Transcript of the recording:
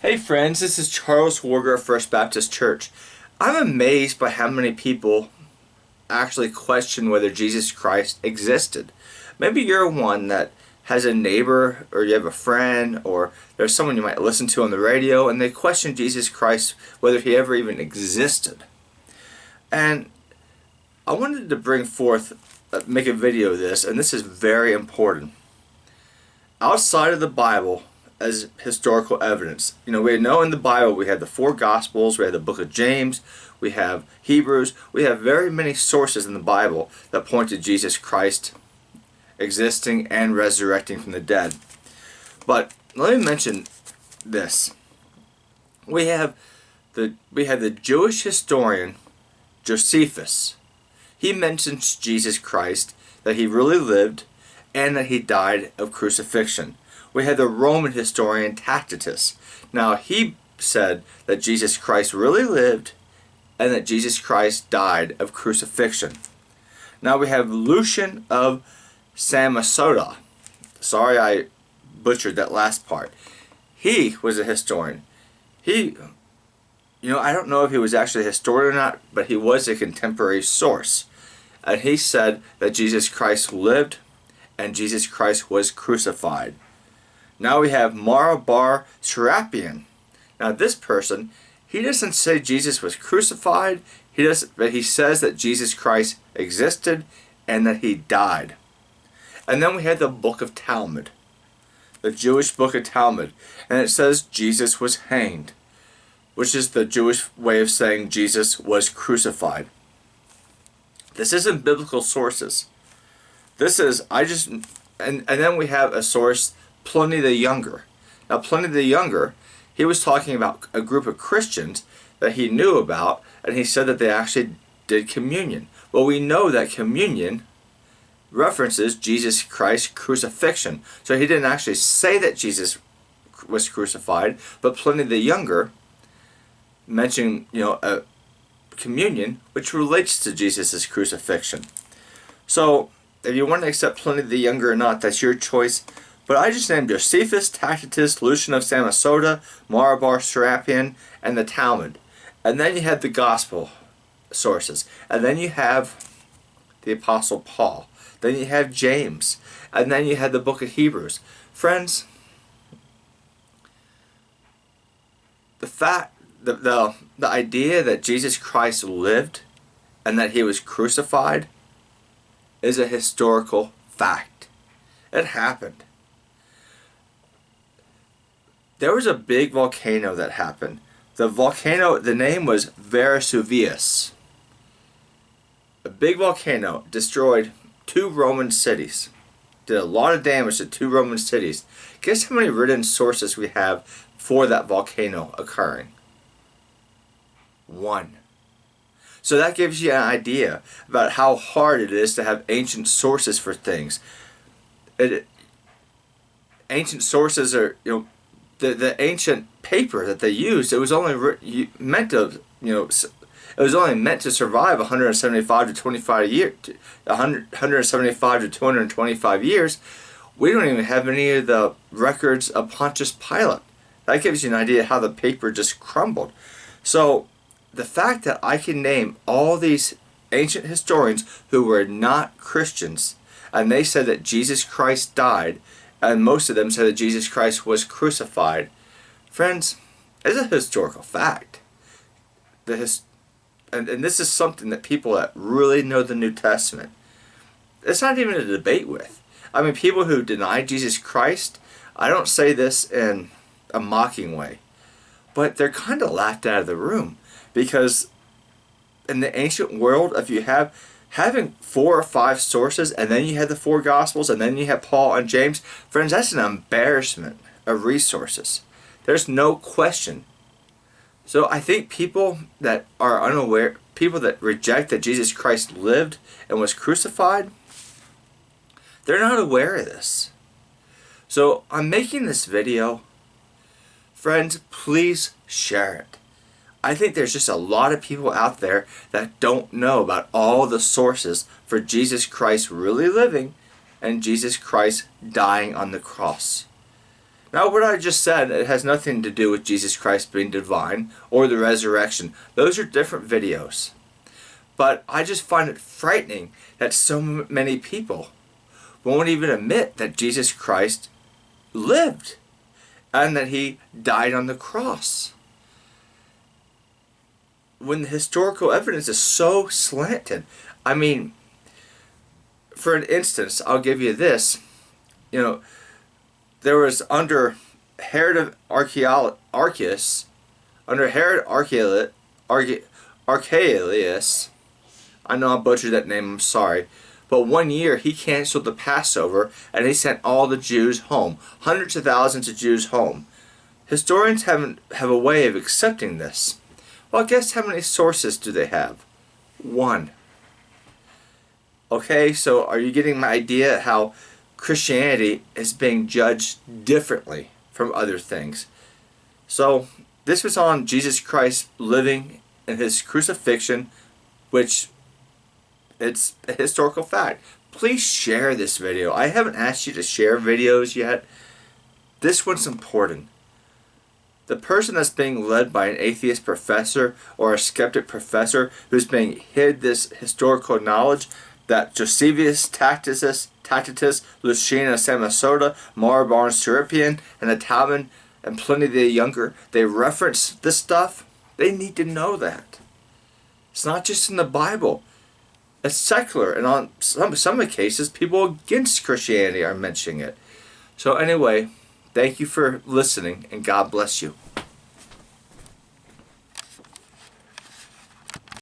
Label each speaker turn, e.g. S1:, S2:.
S1: Hey friends, this is Charles Warger of First Baptist Church. I'm amazed by how many people actually question whether Jesus Christ existed. Maybe you're one that has a neighbor, or you have a friend, or there's someone you might listen to on the radio, and they question Jesus Christ, whether he ever even existed. And I wanted to bring forth, make a video of this, and this is very important. Outside of the Bible, as historical evidence. We know in the Bible we have the four Gospels, we have the book of James, we have Hebrews, we have very many sources in the Bible that point to Jesus Christ existing and resurrecting from the dead. But let me mention this. We have the Jewish historian Josephus. He mentions Jesus Christ, that he really lived, and that he died of crucifixion. We had the Roman historian Tacitus. Now, he said that Jesus Christ really lived and that Jesus Christ died of crucifixion. Now we have Lucian of Samosata. Sorry I butchered that last part. He was a historian. I don't know if he was actually a historian or not, but he was a contemporary source. And he said that Jesus Christ lived and Jesus Christ was crucified. Now we have Mara bar Serapion. Now this person, he doesn't say Jesus was crucified, but he says that Jesus Christ existed and that he died. And then we have the book of Talmud, the Jewish book of Talmud, and it says Jesus was hanged, which is the Jewish way of saying Jesus was crucified. This isn't biblical sources. This is, and then we have a source, Pliny the Younger. Now Pliny the Younger, he was talking about a group of Christians that he knew about, and he said that they actually did communion. Well, we know that communion references Jesus Christ's crucifixion. So he didn't actually say that Jesus was crucified, but Pliny the Younger mentioned, a communion which relates to Jesus' crucifixion. So if you want to accept Pliny the Younger or not, that's your choice. But I just named Josephus, Tacitus, Lucian of Samosata, Mara bar Serapion, and the Talmud. And then you have the Gospel sources. And then you have the Apostle Paul. Then you have James. And then you have the book of Hebrews. Friends, the idea that Jesus Christ lived and that he was crucified is a historical fact. It happened. There was a big volcano that happened. The volcano, the name was Vesuvius. A big volcano destroyed 2 Roman cities. Did a lot of damage to 2 Roman cities. Guess how many written sources we have for that volcano occurring? 1. So that gives you an idea about how hard it is to have ancient sources for things. Ancient sources are, the ancient paper that they used, it was only meant to, it was only meant to survive 175 to 225 years. We don't even have any of the records of Pontius Pilate. That gives you an idea how the paper just crumbled. So the fact that I can name all these ancient historians who were not Christians, and they said that Jesus Christ died, and most of them said that Jesus Christ was crucified. Friends, it's a historical fact. And this is something that people that really know the New Testament, it's not even a debate with. I mean, people who deny Jesus Christ, I don't say this in a mocking way, but they're kind of laughed out of the room. Because in the ancient world, if you having 4 or 5 sources, and then you have the 4 Gospels, and then you have Paul and James, friends, that's an embarrassment of resources. There's no question. So I think people that are unaware, people that reject that Jesus Christ lived and was crucified, they're not aware of this. So I'm making this video. Friends, please share it. I think there's just a lot of people out there that don't know about all the sources for Jesus Christ really living and Jesus Christ dying on the cross. Now, what I just said, it has nothing to do with Jesus Christ being divine or the resurrection. Those are different videos. But I just find it frightening that so many people won't even admit that Jesus Christ lived and that he died on the cross, when the historical evidence is so slanted. I mean, for an instance, I'll give you this. You know, there was under Herod Archelaus, Archelaus, I know I butchered that name, I'm sorry, but 1 year he canceled the Passover and he sent all the Jews home, hundreds of thousands of Jews home. Historians have a way of accepting this. Well, guess how many sources do they have? One. Okay, so are you getting my idea how Christianity is being judged differently from other things? So this was on Jesus Christ living in his crucifixion, which it's a historical fact. Please share this video. I haven't asked you to share videos yet. This one's important. The person that's being led by an atheist professor or a skeptic professor who's being hid this historical knowledge that Josephus, Tacitus, Lucina Samosata, Mara Barnes Serapion, and the Talmud and Pliny the Younger, they reference this stuff. They need to know that. It's not just in the Bible. It's secular, and on some cases, people against Christianity are mentioning it. So anyway, thank you for listening, and God bless you.